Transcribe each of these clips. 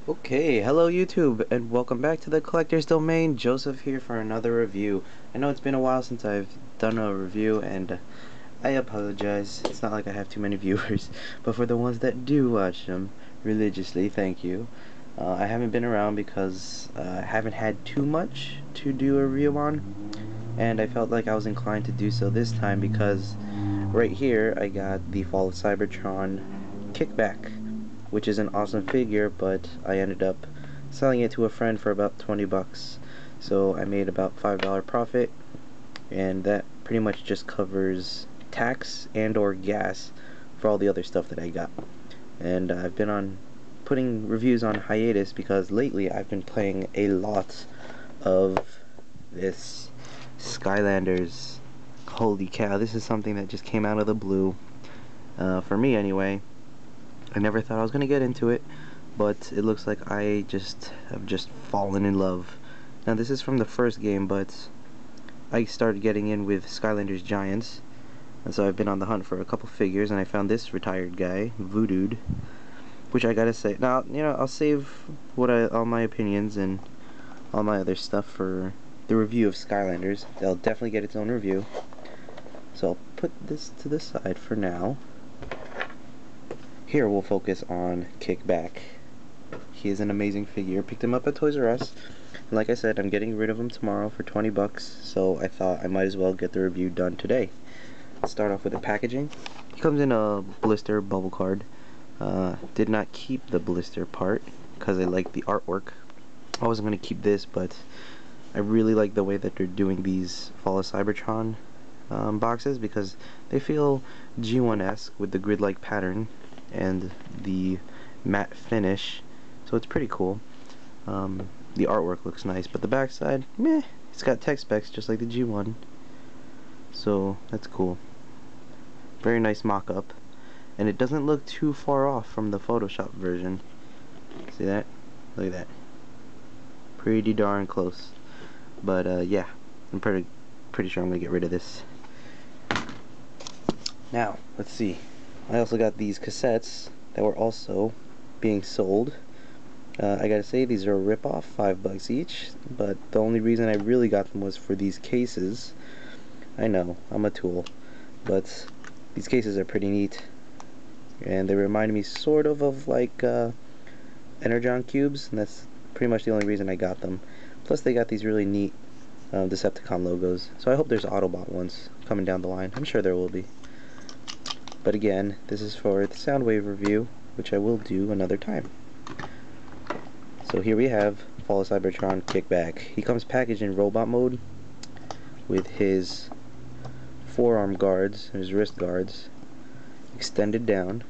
Okay, hello YouTube, and welcome back to the Collector's Domain. Joseph here for another review. I know it's been a while since I've done a review, and I apologize. It's not like I have too many viewers, but for the ones that do watch them religiously, thank you. I haven't been around because I haven't had too much to do a review on, and I felt like I was inclined to do so this time because right here I got the Fall of Cybertron Kickback, which is an awesome figure, but I ended up selling it to a friend for about 20 bucks. So I made about $5 profit, and that pretty much just covers tax and or gas for all the other stuff that I got. And I've been on putting reviews on hiatus because lately I've been playing a lot of this Skylanders. Holy cow, this is something that just came out of the blue, for me anyway. I never thought I was gonna get into it, but it looks like I have just fallen in love. Now this is from the first game, but I started getting in with Skylanders Giants, and so I've been on the hunt for a couple figures, and I found this retired guy, Voodooed, which I gotta say, now, I'll save all my opinions and all my other stuff for the review of Skylanders. They'll definitely get its own review. So I'll put this to the side for now. Here we'll focus on Kickback. He is an amazing figure. Picked him up at Toys R Us. And like I said, I'm getting rid of him tomorrow for 20 bucks, so I thought I might as well get the review done today. Let's start off with the packaging. He comes in a blister bubble card. Did not keep the blister part because I like the artwork. I wasn't going to keep this, but I really like the way that they're doing these Fall of Cybertron boxes because they feel G1-esque with the grid-like pattern and the matte finish, so it's pretty cool. The artwork looks nice, but the backside, meh. It's got tech specs just like the G1, so that's cool. Very nice mock-up, and it doesn't look too far off from the Photoshop version. See that? Look at that. Pretty darn close. But yeah, I'm pretty sure I'm gonna get rid of this. Now, let's see. I also got these cassettes that were also being sold. I gotta say, these are a rip-off, 5 bucks each, but the only reason I really got them was for these cases. I know, I'm a tool, but these cases are pretty neat, and they remind me sort of like Energon cubes, and that's pretty much the only reason I got them. Plus they got these really neat Decepticon logos, so I hope there's Autobot ones coming down the line. I'm sure there will be. But again, this is for the Soundwave review, which I will do another time. So here we have Fall of Cybertron Kickback. He comes packaged in robot mode with his forearm guards, his wrist guards, extended down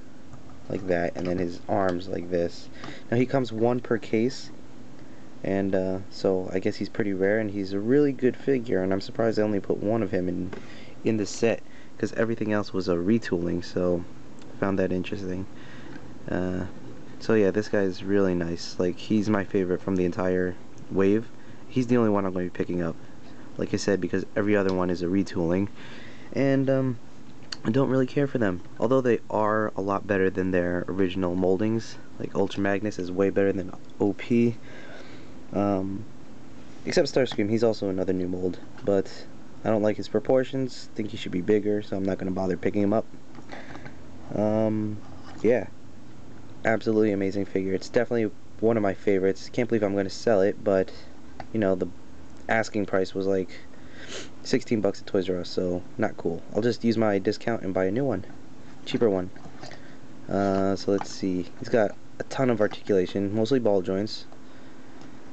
like that, and then his arms like this. Now he comes one per case, and so I guess he's pretty rare, and he's a really good figure, and I'm surprised they only put one of him in the set, because everything else was a retooling, so I found that interesting. So yeah, this guy is really nice. Like, he's my favorite from the entire wave. He's the only one I'm going to be picking up, like I said, because every other one is a retooling, and I don't really care for them, although they are a lot better than their original moldings. Like Ultra Magnus is way better than OP, except Starscream. He's also another new mold, but I don't like his proportions. Think he should be bigger, so I'm not going to bother picking him up. Yeah, absolutely amazing figure. It's definitely one of my favorites. Can't believe I'm going to sell it, but you know, the asking price was like 16 bucks at Toys R Us, so not cool. I'll just use my discount and buy a new one, cheaper one. So let's see. He's got a ton of articulation, mostly ball joints.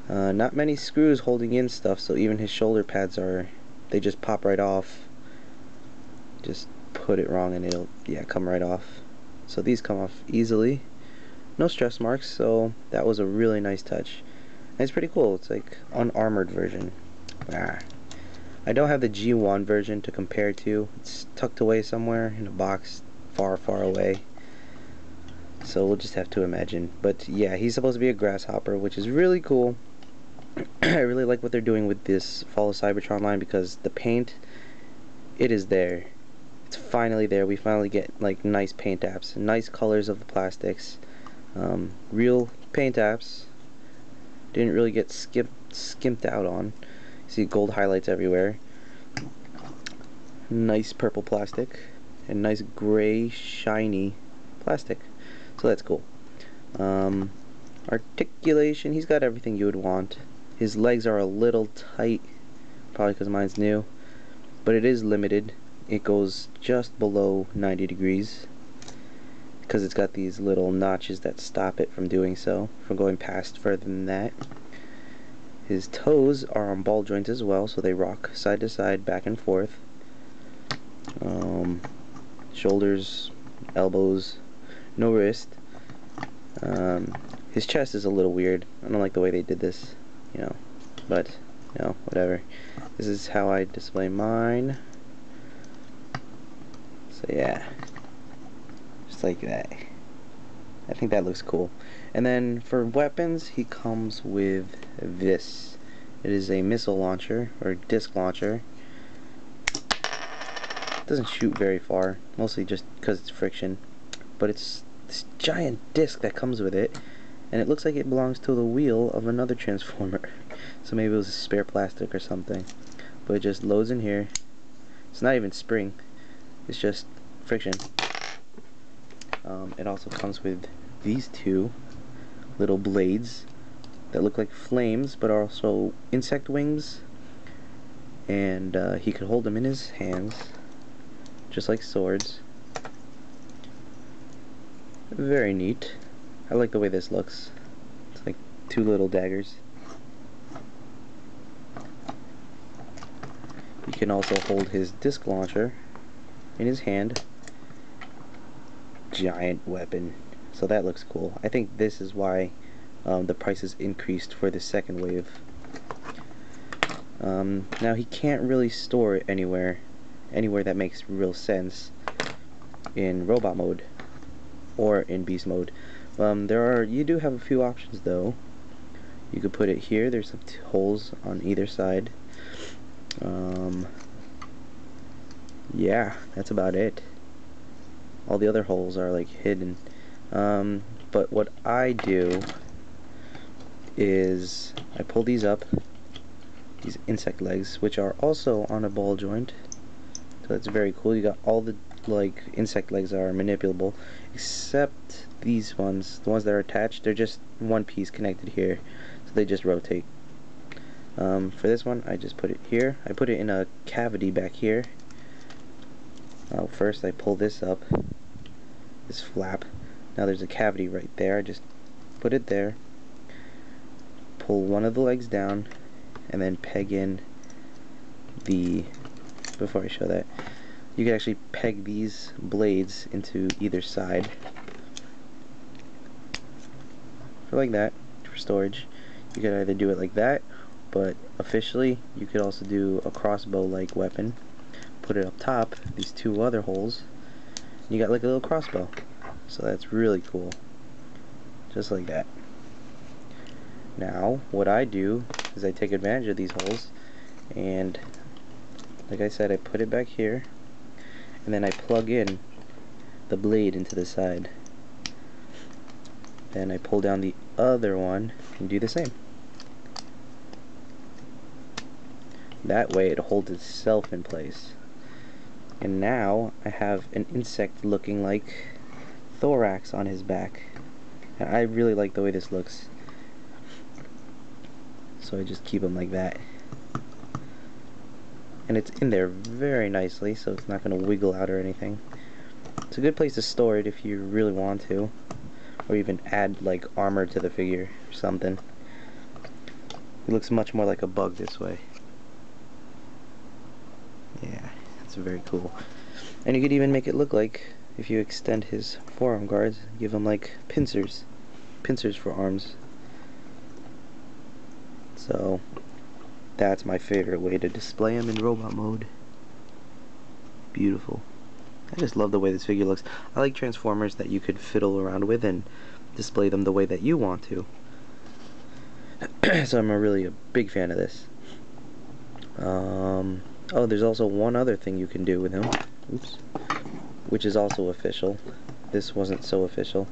Not many screws holding in stuff, so even his shoulder pads they just pop right off. Just put it wrong and it'll, yeah, come right off. So these come off easily. No stress marks, so that was a really nice touch. And it's pretty cool. It's like unarmored version. I don't have the G1 version to compare to. It's tucked away somewhere in a box far, far away. So we'll just have to imagine. But yeah, he's supposed to be a grasshopper, which is really cool. I really like what they're doing with this Fall of Cybertron line because the paint, it is there. It's finally there. We finally get like nice paint apps, nice colors of the plastics, real paint apps Didn't really get skimped out on. See gold highlights everywhere. Nice purple plastic and nice gray shiny plastic. So that's cool. Articulation, he's got everything you would want. His legs are a little tight, probably because mine's new, but it is limited. It goes just below 90 degrees because it's got these little notches that stop it from doing so, from going past further than that. His toes are on ball joints as well, so they rock side to side, back and forth. Shoulders, elbows, no wrist. His chest is a little weird. I don't like the way they did this, you know, but, you know, whatever. This is how I display mine. So yeah, just like that. I think that looks cool. And then for weapons, he comes with this. It is a missile launcher, or disc launcher. It doesn't shoot very far, mostly just because it's friction. But it's this giant disc that comes with it, and it looks like it belongs to the wheel of another transformer. So maybe it was a spare plastic or something. But it just loads in here. It's not even spring, it's just friction. It also comes with these two little blades that look like flames but are also insect wings, and he could hold them in his hands just like swords. Very neat. I like the way this looks. It's like two little daggers. He can also hold his disc launcher in his hand. Giant weapon. So that looks cool. I think this is why the price is increased for the second wave. Now he can't really store it anywhere that makes real sense in robot mode or in beast mode. You do have a few options though. You could put it here. There's some holes on either side. Yeah, that's about it. All the other holes are like hidden. But what I do is I pull these up, these insect legs, which are also on a ball joint. So that's very cool. You got all the like insect legs are manipulable, except these ones, the ones that are attached, they're just one piece connected here, so they just rotate. For this one, I just put it here. I put it in a cavity back here. First, I pull this up, this flap. Now there's a cavity right there. I just put it there, pull one of the legs down, and then peg in the, before I show that, you can actually peg these blades into either side, for like that, for storage. You could either do it like that, but officially you could also do a crossbow like weapon, put it up top, these two other holes, and you got like a little crossbow. So that's really cool, just like that. Now what I do is I take advantage of these holes, and like I said, I put it back here, and then I plug in the blade into the side. Then I pull down the other one and do the same. That way it holds itself in place. And now I have an insect looking like thorax on his back. And I really like the way this looks. So I just keep him like that. And it's in there very nicely, so it's not going to wiggle out or anything. It's a good place to store it if you really want to, or even add like armor to the figure or something. It looks much more like a bug this way. Yeah, it's very cool. And you could even make it look like, if you extend his forearm guards, give him like pincers for arms. So that's my favorite way to display him in robot mode. Beautiful. I just love the way this figure looks. I like Transformers that you could fiddle around with and display them the way that you want to. So I'm really a big fan of this. Oh, there's also one other thing you can do with him. Oops. Which is also official. This wasn't so official.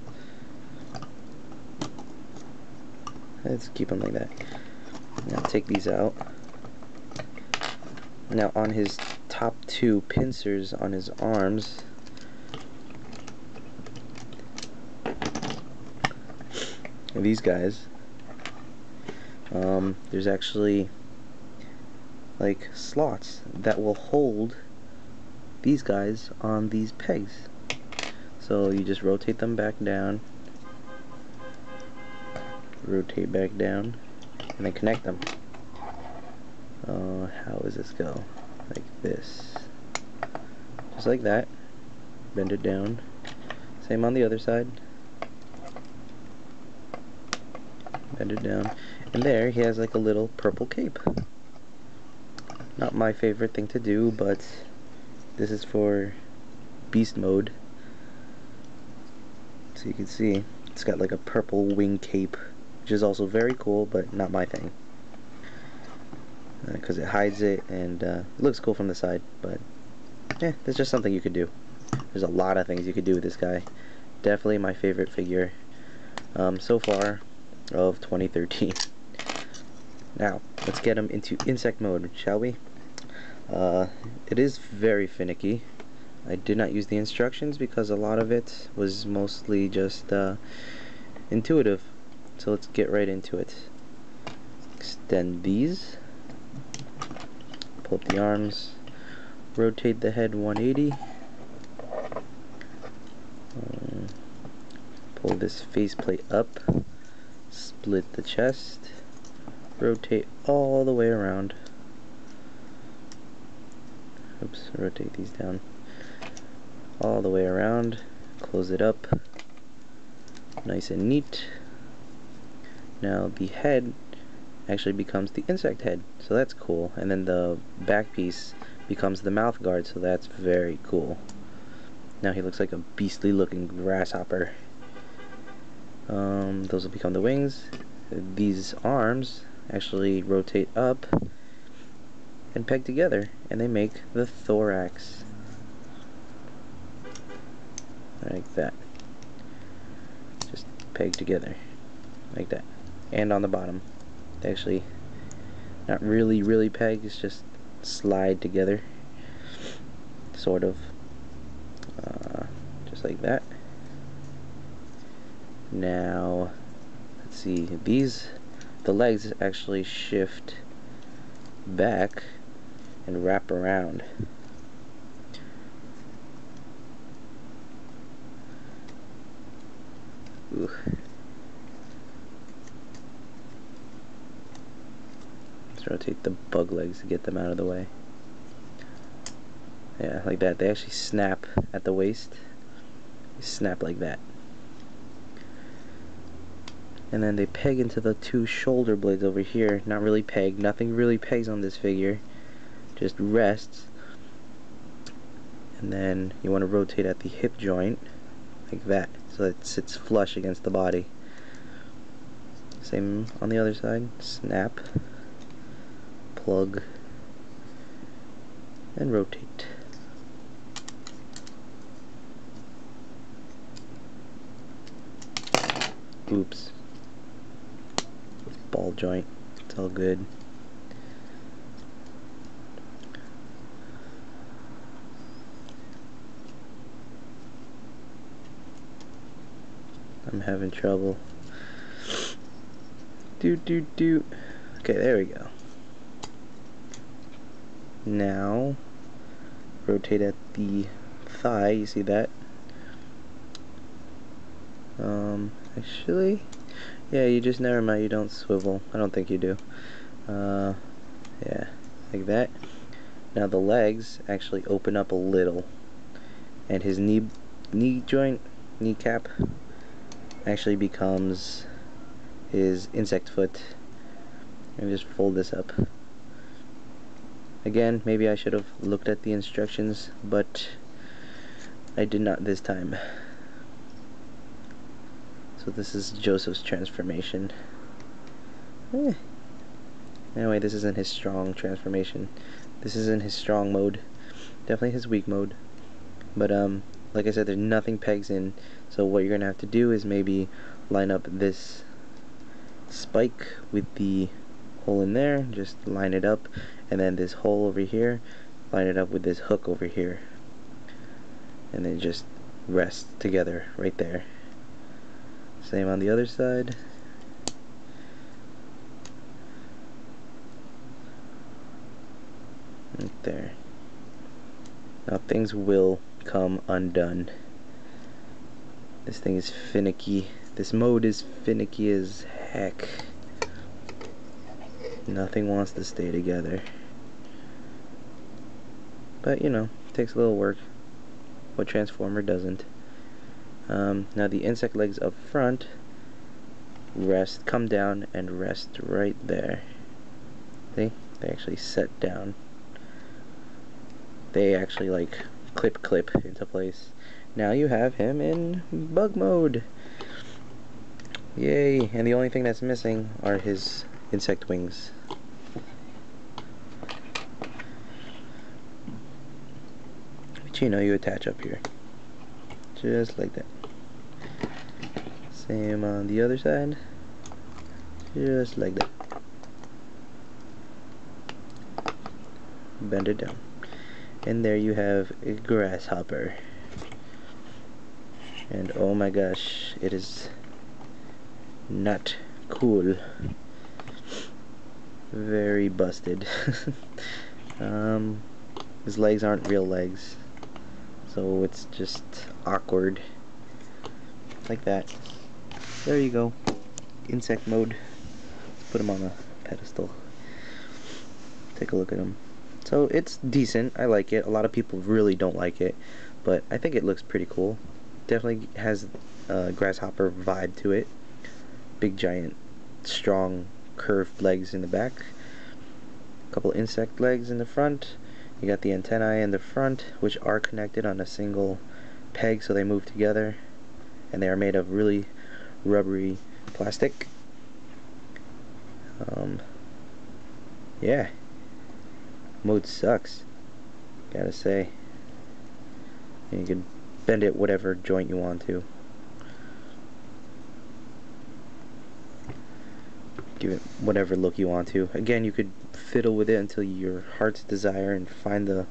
Let's keep them like that. Now take these out. Now on his top two pincers on his arms, these guys, there's actually like slots that will hold these guys on these pegs. So you just rotate them back down, rotate back down, and then connect them. How does this go? Like this. Just like that. Bend it down. Same on the other side. Bend it down. And there he has like a little purple cape. Not my favorite thing to do, but this is for beast mode. So you can see it's got like a purple wing cape, which is also very cool, but not my thing. Because it hides it, and it looks cool from the side, but yeah, that's just something you could do. There's a lot of things you could do with this guy. Definitely my favorite figure so far of 2013. Now, let's get him into insect mode, shall we? It is very finicky. I did not use the instructions because a lot of it was mostly just intuitive. So let's get right into it. Extend these. Pull up the arms. Rotate the head 180. Pull this faceplate up. Split the chest. Rotate all the way around. Oops, rotate these down. All the way around. Close it up. Nice and neat. Now the head actually becomes the insect head, so that's cool. And then the back piece becomes the mouth guard, so that's very cool. Now he looks like a beastly looking grasshopper. Those will become the wings. These arms actually rotate up and peg together, and they make the thorax. Like that. Just peg together. Like that. And on the bottom. They actually not really peg, it's just slide together. Sort of. Just like that. Now, let's see, the legs actually shift back and wrap around. Ooh. Let's rotate the bug legs to get them out of the way. Yeah, like that. They actually snap at the waist. They snap like that. And then they peg into the two shoulder blades over here. Not really peg. Nothing really pegs on this figure. Just rests. And then you want to rotate at the hip joint. Like that. So it sits flush against the body. Same on the other side. Snap. Plug. And rotate. Oops. Ball joint. It's all good. I'm having trouble. Okay, there we go. Now, rotate at the thigh. You see that? Actually, yeah, you just never mind. You don't swivel. I don't think you do. Yeah, like that. Now the legs actually open up a little, and his knee joint, kneecap, actually becomes his insect foot. And just fold this up. Again, maybe I should have looked at the instructions, but I did not this time. So this is Joseph's transformation. Anyway, this isn't his strong transformation. This isn't his strong mode. Definitely his weak mode. But like I said, there's nothing pegs in. So what you're gonna have to do is maybe line up this spike with the hole in there, just line it up, and then this hole over here, line it up with this hook over here, and then just rest together right there. Same on the other side. Right there. Now things will come undone. This thing is finicky. This mode is finicky as heck. Nothing wants to stay together. But you know, it takes a little work. What transformer doesn't? Now the insect legs up front come down and rest right there. See? They actually set down. They actually like clip into place. Now you have him in bug mode. Yay! And the only thing that's missing are his insect wings. But you know, you attach up here. Just like that. Same on the other side. Just like that. Bend it down. And there you have a grasshopper. And oh my gosh, it is not cool. Very busted. His legs aren't real legs, so it's just awkward. Like that. There you go. Insect mode. Let's put him on a pedestal. Take a look at him. So it's decent. I like it. A lot of people really don't like it, but I think it looks pretty cool. Definitely has a grasshopper vibe to it. Big, giant, strong, curved legs in the back. A couple insect legs in the front. You got the antennae in the front, which are connected on a single peg, so they move together. And they are made of really rubbery plastic. Yeah. Mode sucks, gotta say. And you can bend it whatever joint you want to. Give it whatever look you want to. Again, you could fiddle with it until your heart's desire and find the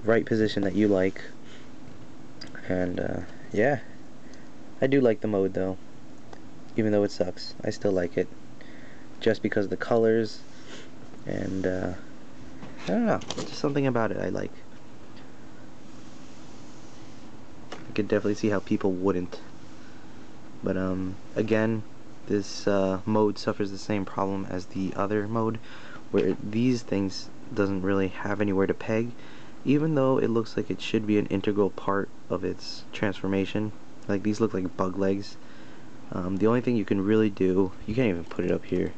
right position that you like. And yeah, I do like the mode though. Even though it sucks, I still like it. Just because of the colors and I don't know, just something about it I like. I could definitely see how people wouldn't. But again, this mode suffers the same problem as the other mode, where these things doesn't really have anywhere to peg, even though it looks like it should be an integral part of its transformation. Like, these look like bug legs. The only thing you can really do, you can't even put it up here,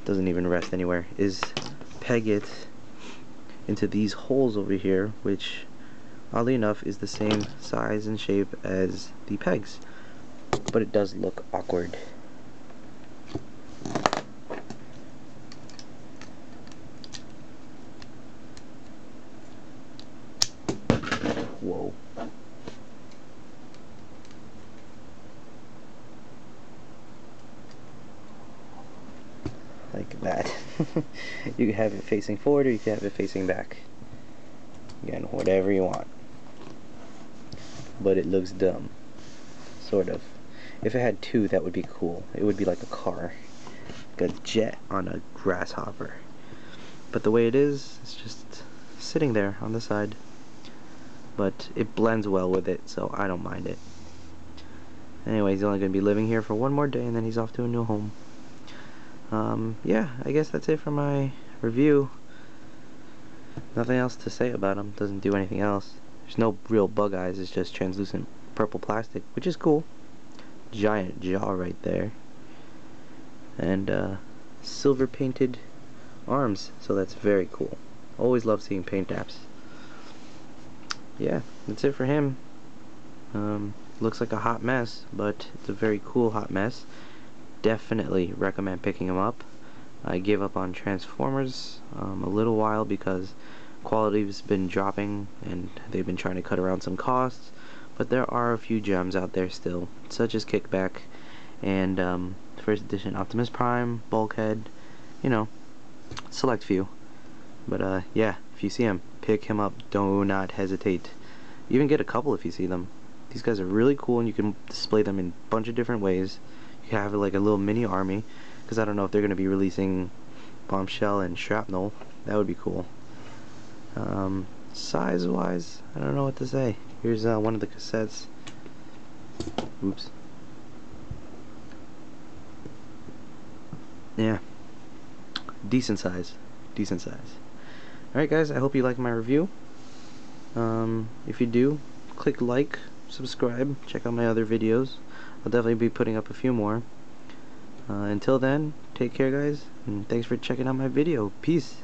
doesn't even rest anywhere, is peg it into these holes over here, which oddly enough is the same size and shape as the pegs, but it does look awkward. Whoa. Like that. You can have it facing forward or you can have it facing back. Again, whatever you want. But it looks dumb. Sort of. If it had two, that would be cool. It would be like a car. Like a jet on a grasshopper. But the way it is, it's just sitting there on the side. But it blends well with it, so I don't mind it. Anyway, he's only going to be living here for one more day and then he's off to a new home. Yeah, I guess that's it for my review. Nothing else to say about him. Doesn't do anything else. There's no real bug eyes. It's just translucent purple plastic, which is cool. Giant jaw right there. And silver painted arms, so that's very cool. Always love seeing paint apps. Yeah, that's it for him. Looks like a hot mess, but it's a very cool hot mess. Definitely recommend picking them up. I gave up on Transformers a little while because quality's been dropping and they've been trying to cut around some costs, but there are a few gems out there still, such as Kickback and first edition Optimus Prime, Bulkhead, you know, select few. But yeah, if you see him, pick him up. Do not hesitate. Even get a couple if you see them. These guys are really cool, and you can display them in a bunch of different ways. You can have like a little mini army, because I don't know if they're going to be releasing Bombshell and Shrapnel. That would be cool. Size wise, I don't know what to say. Here's one of the cassettes. Oops. Yeah, decent size. Alright guys, I hope you liked my review. If you do, click like, subscribe, check out my other videos. I'll definitely be putting up a few more. Until then, take care guys, and thanks for checking out my video. Peace.